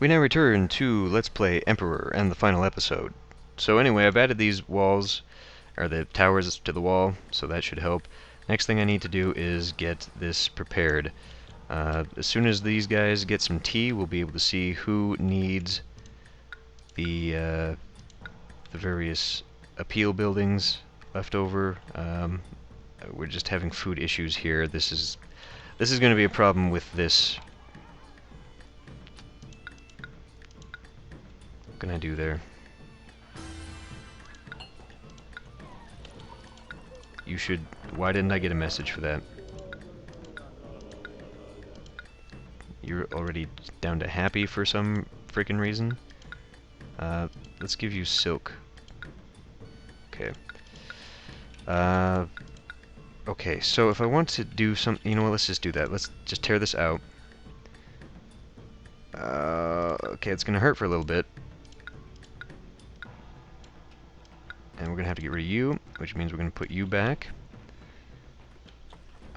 We now return to Let's Play Emperor and the final episode. So anyway, I've added these walls, or the towers to the wall, so that should help. Next thing I need to do is get this prepared. As soon as these guys get some tea, we'll be able to see who needs the various appeal buildings left over. We're just having food issues here. This is going to be a problem with this. What can I do there? You should... Why didn't I get a message for that? You're already down to happy for some freaking reason? Let's give you silk. Okay. Okay, so if I want to do some... You know what, let's just do that. Let's just tear this out. Okay, it's gonna hurt for a little bit. And we're gonna have to get rid of you, which means we're gonna put you back.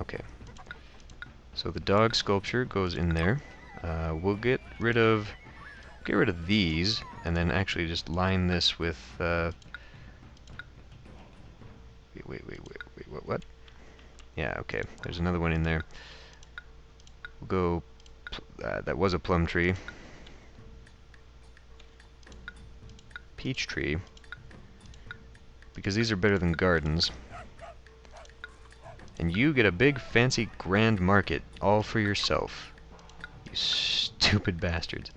Okay. So the dog sculpture goes in there. We'll get rid of these, and then actually just line this with. Wait. What? Yeah. Okay. There's another one in there. We'll go. That was a plum tree. Peach tree. Because these are better than gardens. And you get a big, fancy, grand market, all for yourself. You stupid bastards.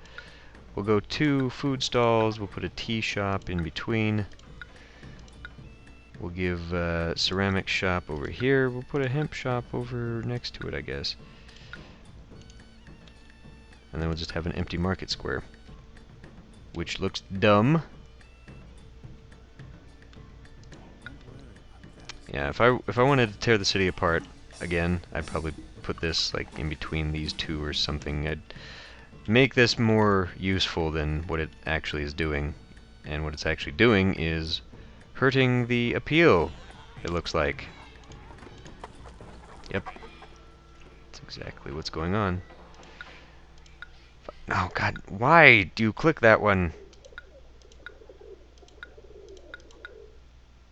We'll go 2 food stalls, we'll put a tea shop in between. We'll give a ceramic shop over here, we'll put a hemp shop over next to it, I guess. And then we'll just have an empty market square. Which looks dumb. Yeah, if I wanted to tear the city apart again, I'd probably put this like in between these two or something. I'd make this more useful than what it actually is doing. And what it's actually doing is hurting the appeal, it looks like. Yep. That's exactly what's going on. Oh god, why do you click that one?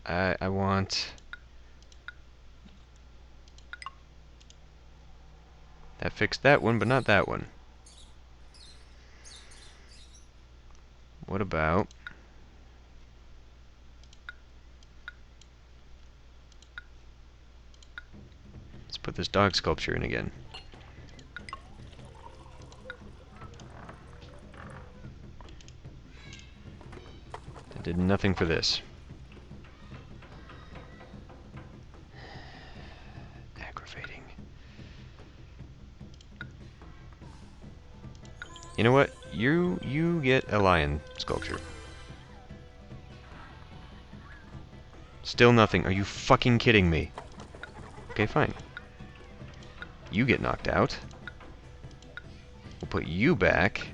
I want... That fixed that one, but not that one. What about... Let's put this dog sculpture in again. That did nothing for this. Aggravating. You know what? You get a lion sculpture. Still nothing. Are you fucking kidding me? Okay, fine. You get knocked out. We'll put you back.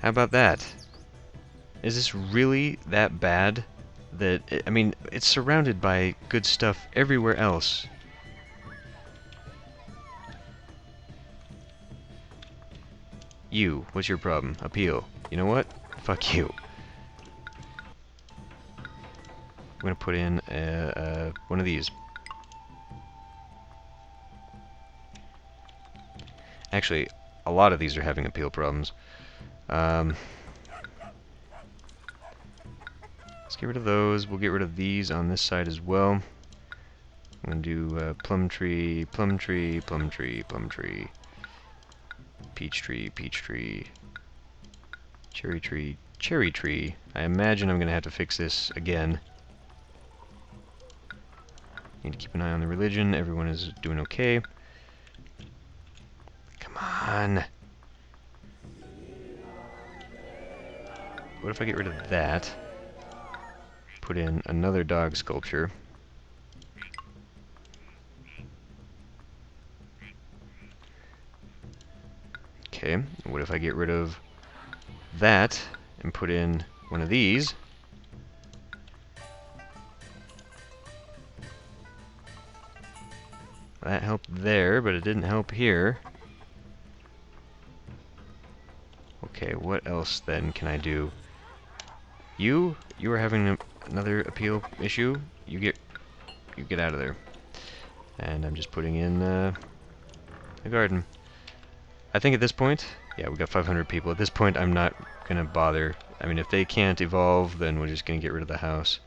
How about that? Is this really that bad? That I mean, it's surrounded by good stuff everywhere else. You, what's your problem? Appeal. You know what? Fuck you. I'm gonna put in one of these. Actually, a lot of these are having appeal problems. Let's get rid of those. We'll get rid of these on this side as well. I'm gonna do plum tree, plum tree, plum tree, plum tree. Peach tree, peach tree, cherry tree, cherry tree. I imagine I'm going to have to fix this again. Need to keep an eye on the religion. Everyone is doing okay. Come on. What if I get rid of that? Put in another dog sculpture. Okay, what if I get rid of that and put in one of these? That helped there, but it didn't help here. Okay, what else then can I do? You are having another appeal issue. You get out of there. And I'm just putting in a garden. I think at this point, yeah, we got 500 people. At this point, I'm not gonna bother. I mean, if they can't evolve, then we're just gonna get rid of the house.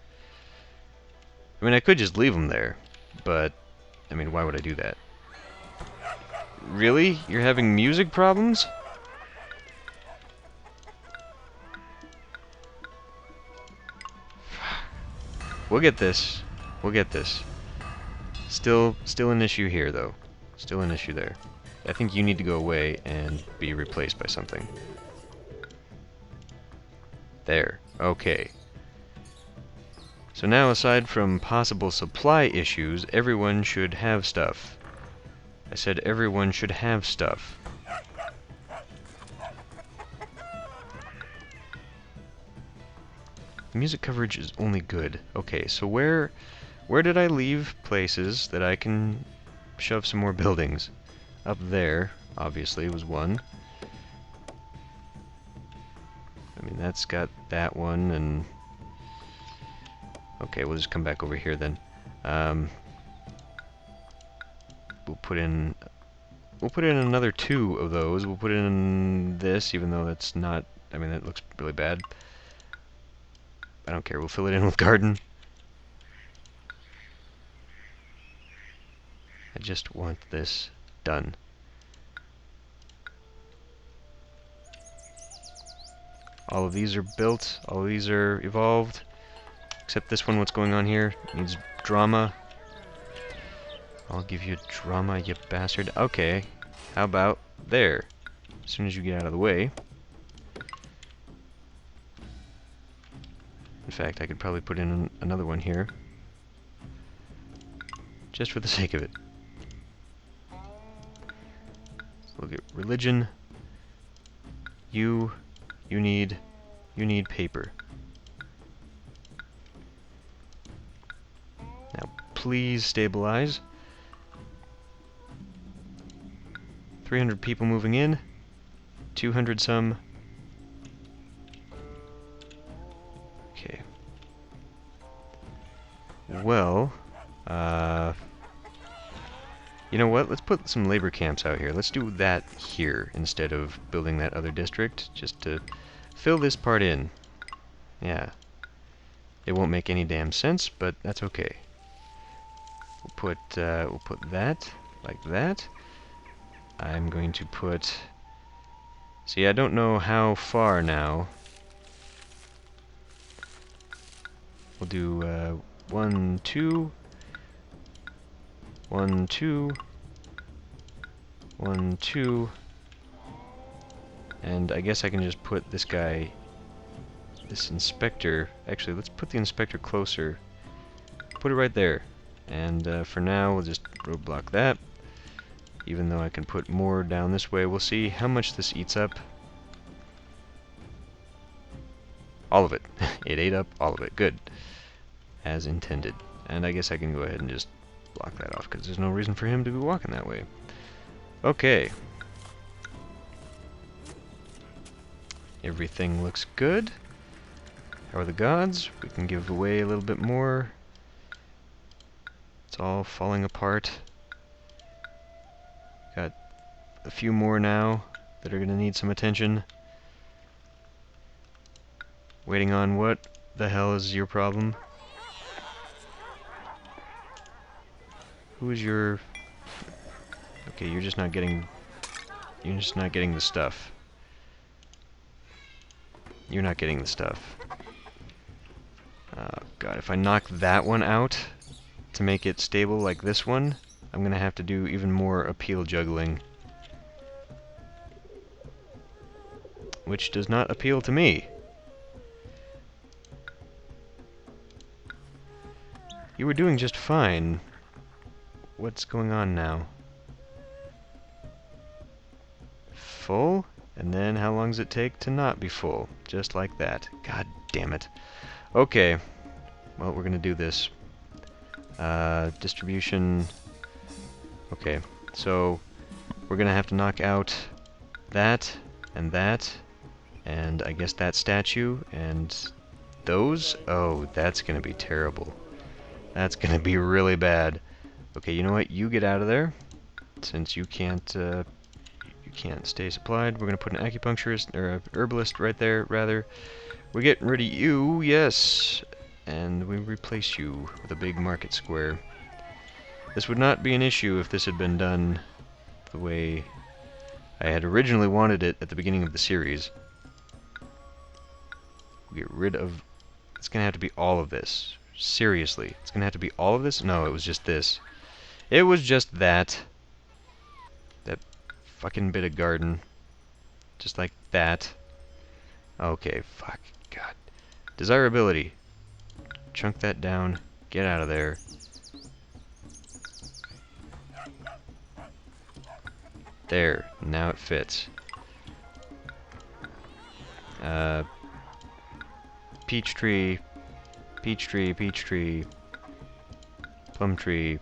I mean, I could just leave them there, but I mean, why would I do that? Really? You're having music problems? We'll get this. We'll get this. Still an issue here, though. Still an issue there. I think you need to go away and be replaced by something. There. Okay. So now, aside from possible supply issues, everyone should have stuff. I said everyone should have stuff. The music coverage is only good. Okay, so where did I leave places that I can shove some more buildings? Up there, obviously, was one. I mean, that's got that one, and... Okay, we'll just come back over here then. We'll put in another 2 of those. We'll put in this, even though that's not... I mean, that looks really bad. I don't care, we'll fill it in with garden. I just want this done. All of these are built, all of these are evolved. Except this one, what's going on here? Needs drama. I'll give you drama, you bastard. Okay, how about there? As soon as you get out of the way. In fact, I could probably put in another one here. Just for the sake of it. So we'll get religion. You need paper. Now, please stabilize. 300 people moving in. 200 some. Okay. Well, you know what? Let's put some labor camps out here. Let's do that here instead of building that other district, just to fill this part in. Yeah. It won't make any damn sense, but that's okay. We'll put that like that. I'm going to put... See, I don't know how far now. We'll do 1, 2, 1, 2, 1, 2, and I guess I can just put this guy, this inspector. Actually, let's put the inspector closer. Put it right there. And for now, we'll just roadblock that. Even though I can put more down this way, we'll see how much this eats up. All of it. It ate up all of it. Good. As intended. And I guess I can go ahead and just block that off, because there's no reason for him to be walking that way. Okay. Everything looks good. How are the gods? We can give away a little bit more. It's all falling apart. Got a few more now that are going to need some attention. Waiting on what the hell is your problem? Who is your... Okay, you're just not getting the stuff. You're not getting the stuff. Oh god, if I knock that one out to make it stable like this one, I'm gonna have to do even more appeal juggling. Which does not appeal to me. You were doing just fine. What's going on now? Full? And then how long does it take to not be full? Just like that. God damn it. Okay. Well, we're gonna do this. Distribution... Okay, so we're gonna have to knock out that, and that, And I guess that statue, and those? Oh, that's gonna be terrible. That's gonna be really bad. Okay, you know what? You get out of there. Since you can't stay supplied, we're gonna put an acupuncturist, or a herbalist right there, rather. We're getting rid of you, yes! And we replace you with a big market square. This would not be an issue if this had been done the way I had originally wanted it at the beginning of the series. Get rid of... It's gonna have to be all of this. Seriously. It's gonna have to be all of this? No, it was just this. It was just that. That fucking bit of garden. Just like that. Okay, fuck. God. Desirability. Chunk that down. Get out of there. There. Now it fits. Peach tree. Peach tree. Peach tree. Plum tree.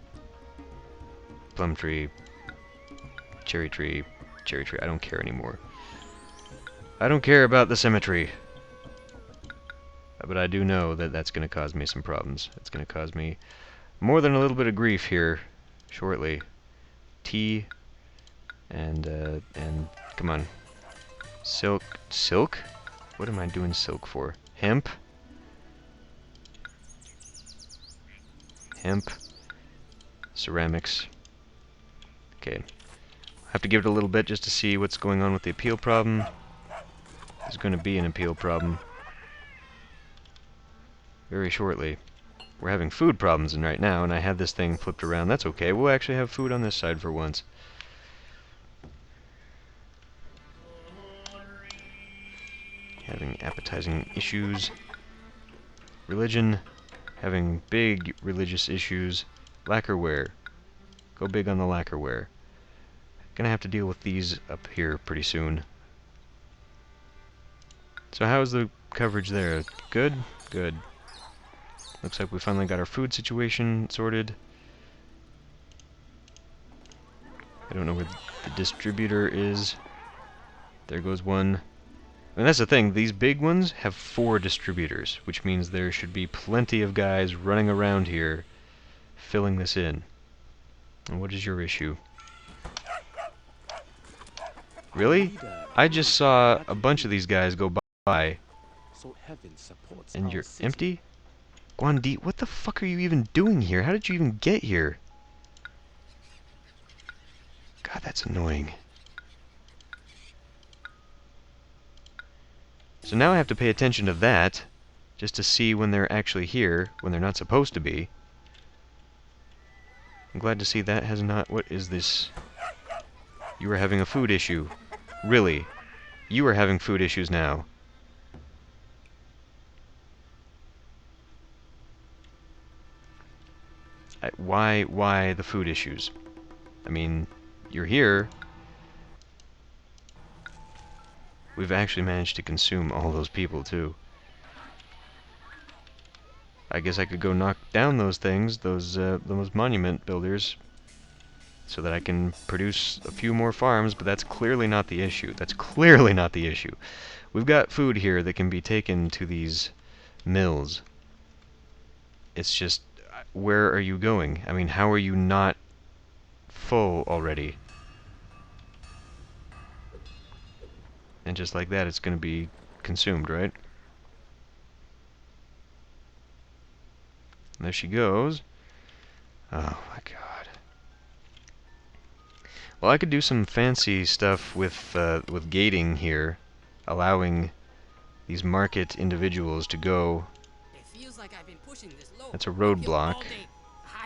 Plum tree. Cherry tree. Cherry tree. I don't care anymore. I don't care about the symmetry. But I do know that that's going to cause me some problems. It's going to cause me more than a little bit of grief here shortly. Tea and come on. Silk. Silk? What am I doing silk for? Hemp? Hemp. Ceramics. Okay. I have to give it a little bit just to see what's going on with the appeal problem. There's going to be an appeal problem very shortly. We're having food problems right now, and I had this thing flipped around. That's okay. We'll actually have food on this side for once. Having appetizing issues. Religion. Having big religious issues. Lacquerware. Go big on the lacquerware. Gonna have to deal with these up here pretty soon. So how's the coverage there? Good? Good. Looks like we finally got our food situation sorted. I don't know where the distributor is. There goes one. And that's the thing, these big ones have 4 distributors, which means there should be plenty of guys running around here filling this in. And what is your issue? Really? I just saw a bunch of these guys go by. And you're empty? Guandi, what the fuck are you even doing here? How did you even get here? God, that's annoying. So now I have to pay attention to that, just to see when they're actually here, when they're not supposed to be. I'm glad to see that has not... What is this? You are having a food issue. Really? You are having food issues now. Why the food issues? I mean, you're here. We've actually managed to consume all those people, too. I guess I could go knock down those things, those monument builders, so that I can produce a few more farms, but that's clearly not the issue. That's clearly not the issue. We've got food here that can be taken to these mills. It's just, where are you going? I mean, how are you not full already? And just like that, it's going to be consumed, right? And there she goes. Oh my god. Well, I could do some fancy stuff with gating here, allowing these market individuals to go. That's a roadblock,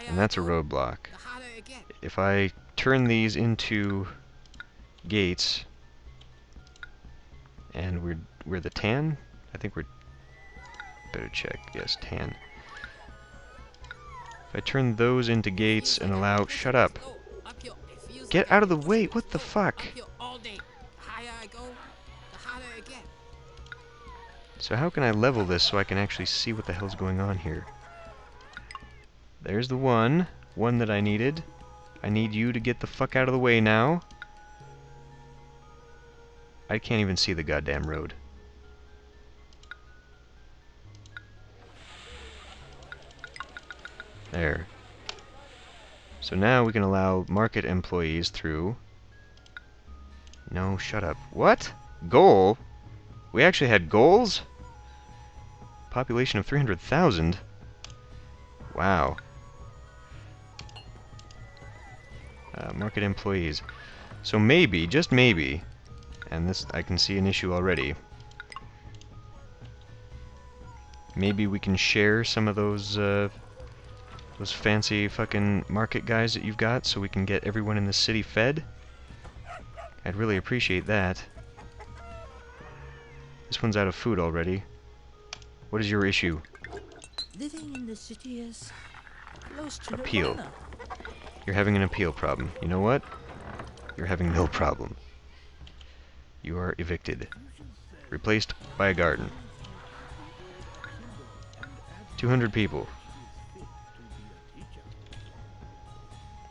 and that's a roadblock. If I turn these into gates, and we're the tan? I think we're... Better check. Yes, tan. If I turn those into gates and allow... Shut up! Get out of the way! What the fuck? So how can I level this so I can actually see what the hell's going on here? There's the one that I needed. I need you to get the fuck out of the way now. I can't even see the goddamn road. There. So now we can allow market employees through. No, shut up. What? Goal? We actually had goals? Population of 300,000? Wow. Market employees. So maybe, just maybe, and this I can see an issue already. Maybe we can share some of those fancy fucking market guys that you've got so we can get everyone in the city fed. I'd really appreciate that. This one's out of food already. What is your issue? Living in the city is close to Appeal. Nirvana. You're having an appeal problem. You know what? You're having no problem. You are evicted. Replaced by a garden. 200 people.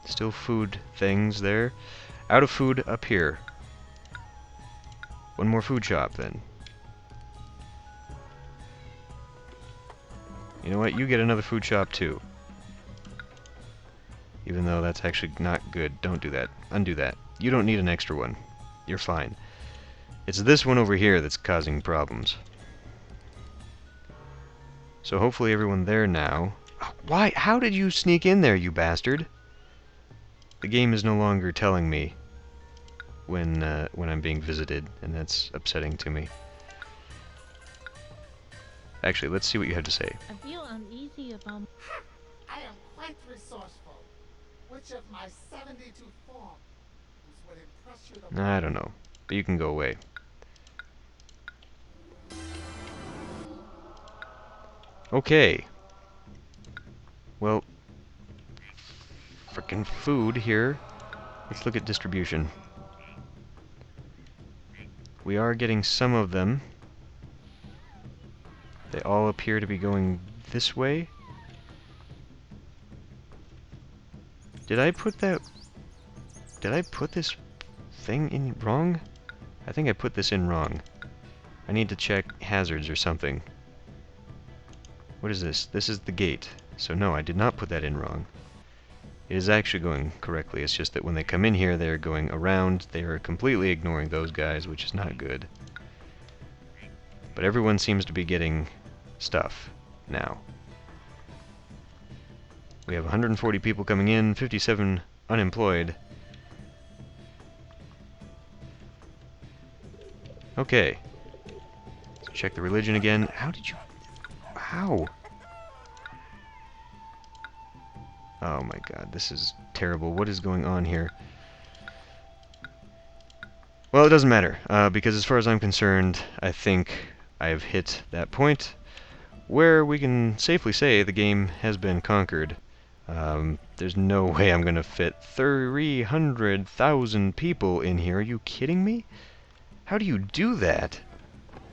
Still food things there. Out of food up here. One more food shop then. You know what? You get another food shop too. Even though that's actually not good. Don't do that. Undo that. You don't need an extra one. You're fine. It's this one over here that's causing problems. So hopefully everyone there now... Why? How did you sneak in there, you bastard? The game is no longer telling me when I'm being visited, and that's upsetting to me. Actually, let's see what you have to say. I feel uneasy about... I am quite resourceful. Which of my 72 forms would impress you the most? I don't know, but you can go away. Okay. Well, frickin' food here. Let's look at distribution. We are getting some of them. They all appear to be going this way. Did I put that... Did I put this thing in wrong? I think I put this in wrong. I need to check hazards or something. What is this? This is the gate. So no, I did not put that in wrong. It is actually going correctly. It's just that when they come in here, they're going around. They are completely ignoring those guys, which is not good. But everyone seems to be getting stuff now. We have 140 people coming in, 57 unemployed. Okay. Let's check the religion again. How did you... How? Oh my god, this is terrible. What is going on here? Well, it doesn't matter, because as far as I'm concerned, I think I've hit that point where we can safely say the game has been conquered. There's no way I'm going to fit 300,000 people in here. Are you kidding me? How do you do that?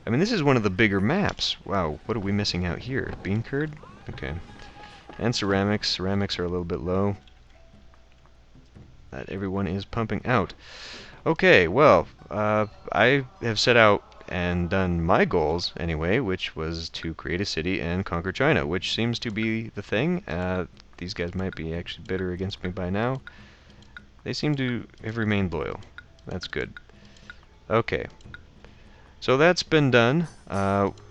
I mean, this is one of the bigger maps. Wow, what are we missing out here? Bean curd? Okay. And ceramics. Ceramics are a little bit low. That everyone is pumping out. Okay, well, I have set out and done my goals, anyway, which was to create a city and conquer China, which seems to be the thing. These guys might be actually bitter against me by now. They seem to have remained loyal. That's good. Okay. So that's been done.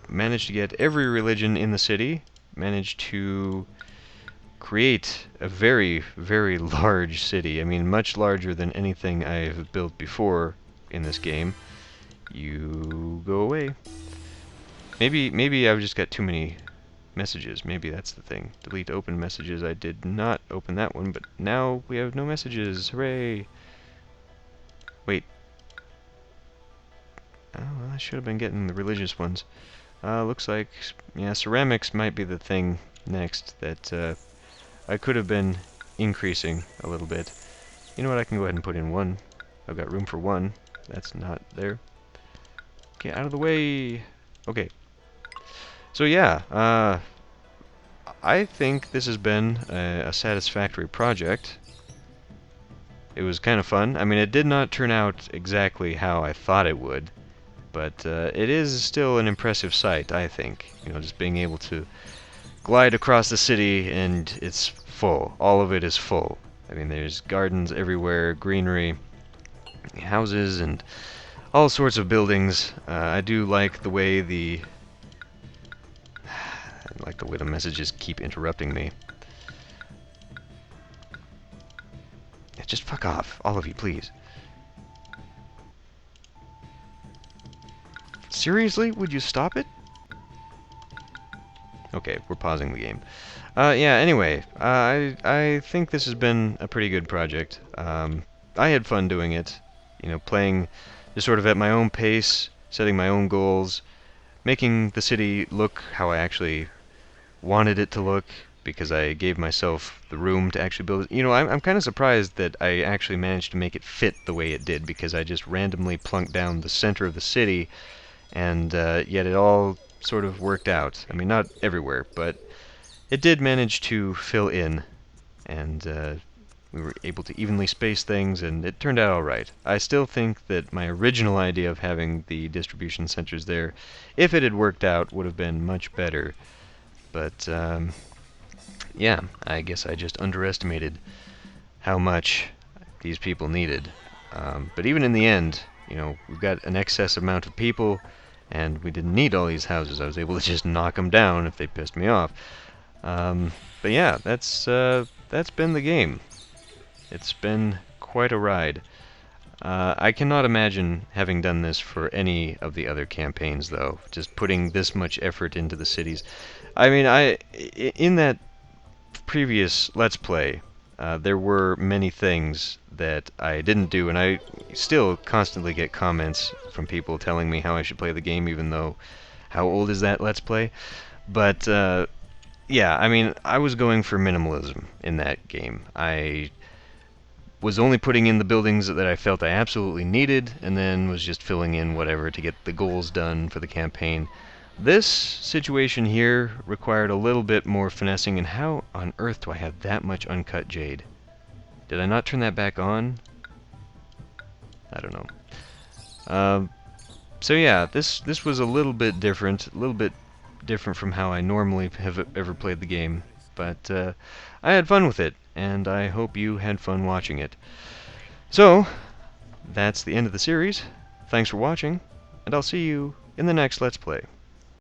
Managed to get every religion in the city. Managed to create a very, very large city. I mean, much larger than anything I've built before in this game. You go away. Maybe I've just got too many messages. Maybe that's the thing. Delete open messages. I did not open that one, but now we have no messages. Hooray! Wait. Oh, well, I should have been getting the religious ones. Looks like, yeah, ceramics might be the thing next that I could have been increasing a little bit. You know what, I can go ahead and put in one. I've got room for one. That's not there. Get out of the way! Okay. So yeah, I think this has been a satisfactory project. It was kind of fun. I mean, it did not turn out exactly how I thought it would, but it is still an impressive sight, I think. You know, just being able to glide across the city and its full. All of it is full. I mean, there's gardens everywhere, greenery, houses, and all sorts of buildings. I do like the way the messages keep interrupting me. Yeah, just fuck off, all of you, please. Seriously? Would you stop it? Okay, we're pausing the game. Yeah, anyway, I think this has been a pretty good project. I had fun doing it. You know, playing just sort of at my own pace, setting my own goals, making the city look how I actually wanted it to look, because I gave myself the room to actually build it. You know, I'm kind of surprised that I actually managed to make it fit the way it did, because I just randomly plunked down the center of the city, and yet it all sort of worked out. I mean, not everywhere, but it did manage to fill in, and we were able to evenly space things, and it turned out alright. I still think that my original idea of having the distribution centers there, if it had worked out, would have been much better. But, yeah, I guess I just underestimated how much these people needed. But even in the end, you know, we've got an excess amount of people, and we didn't need all these houses. I was able to just knock them down if they pissed me off. But yeah, that's been the game. It's been quite a ride. I cannot imagine having done this for any of the other campaigns, though. Just putting this much effort into the cities. I mean, in that previous Let's Play, there were many things that I didn't do, and I still constantly get comments from people telling me how I should play the game, even though, how old is that Let's Play? But, yeah, I mean, I was going for minimalism in that game. I was only putting in the buildings that I felt I absolutely needed, and then was just filling in whatever to get the goals done for the campaign. This situation here required a little bit more finessing, and how on earth do I have that much uncut jade? Did I not turn that back on? I don't know. So yeah, this was a little bit different from how I normally have ever played the game, but I had fun with it, and I hope you had fun watching it. So, that's the end of the series. Thanks for watching, and I'll see you in the next Let's Play.